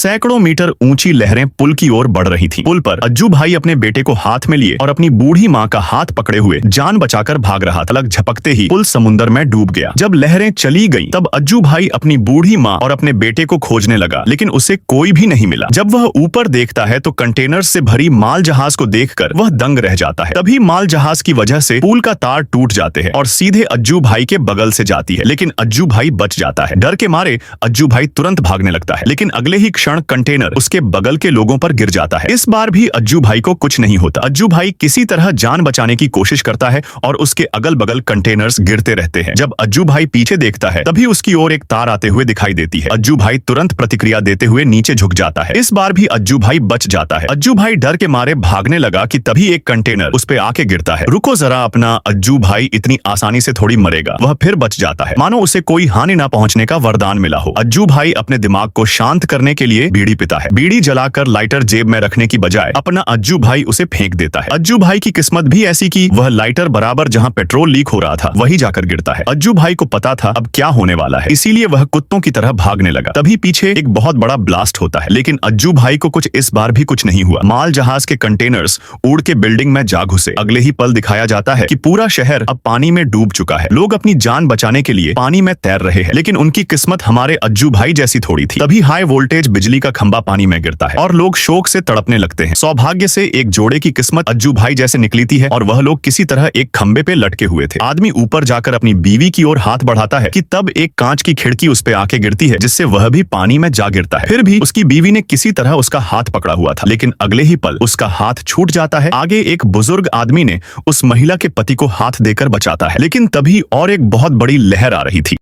सैकड़ों मीटर ऊंची लहरें पुल की ओर बढ़ रही थीं। पुल पर अज्जू भाई अपने बेटे को हाथ में लिए और अपनी बूढ़ी माँ का हाथ पकड़े हुए जान बचाकर भाग रहा था। लग झपकते ही पुल समुद्र में डूब गया। जब लहरें चली गईं, तब अज्जू भाई अपनी बूढ़ी माँ और अपने बेटे को खोजने लगा, लेकिन उसे कोई भी नहीं मिला। जब वह ऊपर देखता है तो कंटेनर से भरी माल जहाज को देखकर वह दंग रह जाता है। तभी माल जहाज की वजह से पुल का तार टूट जाते हैं और सीधे अज्जू भाई के बगल से जाती है, लेकिन अज्जू भाई बच जाता है। डर के मारे अज्जू भाई तुरंत भागने लगता है, लेकिन अगले ही क्षण कंटेनर उसके बगल के लोगों पर गिर जाता है। इस बार भी अज्जू भाई को कुछ नहीं होता। अज्जू भाई किसी तरह जान बचाने की कोशिश करता है और उसके अगल बगल कंटेनर्स गिरते रहते हैं। जब अज्जू भाई पीछे देखता है, तभी उसकी ओर एक तार आते हुए दिखाई देती है। अज्जू भाई तुरंत प्रतिक्रिया देते हुए नीचे झुक जाता है। इस बार भी अज्जू भाई बच जाता है। अज्जू भाई डर के मारे भागने लगा कि तभी एक कंटेनर उस पे आके गिरता है। रुको जरा अपना, अज्जू भाई इतनी आसानी से थोड़ी मरेगा। वह फिर बच जाता है, मानो उसे कोई हानि ना पहुंचने का वरदान मिला हो। अज्जू भाई अपने दिमाग को शांत करने के लिए बीड़ी पीता है। बीड़ी जलाकर लाइटर जेब में रखने की बजाय अपना अज्जू भाई उसे फेंक देता है। अज्जू भाई की किस्मत भी ऐसी कि वह लाइटर बराबर जहां पेट्रोल लीक हो रहा था वही जाकर गिरता है। अज्जू भाई को पता था अब क्या होने वाला है, इसीलिए वह कुत्तों की तरह भागने लगा। तभी पीछे एक बहुत बड़ा ब्लास्ट होता है, लेकिन अज्जू भाई को इस बार भी कुछ नहीं हुआ। माल जहाज के कंटेनर्स उड़ के बिल्डिंग में जा घुसे। अगले ही पल दिखाया जाता है कि पूरा शहर अब पानी में डूब चुका है। लोग अपनी जान बचाने के लिए पानी में तैर रहे हैं, लेकिन उनकी किस्मत हमारे अज्जू भाई जैसी थोड़ी थी। तभी हाई वोल्टेज बिजली का खंभा पानी में गिरता है और लोग शोक से तड़पने लगते हैं। सौभाग्य से एक जोड़े की किस्मत अज्जू भाई जैसे निकली थी और वह लोग किसी तरह एक खंबे पे लटके हुए थे। आदमी ऊपर जाकर अपनी बीवी की ओर हाथ बढ़ाता है कि तब एक कांच की खिड़की उस पे आके गिरती है, जिससे वह भी पानी में जा गिरता है। फिर भी उसकी बीवी ने किसी तरह उसका हाथ पकड़ा हुआ था, लेकिन अगले ही पल उसका हाथ छूट जाता है। आगे एक बुजुर्ग आदमी ने उस महिला के पति को हाथ देकर बचाता है, लेकिन तभी और एक बहुत बड़ी लहर आ रही थी।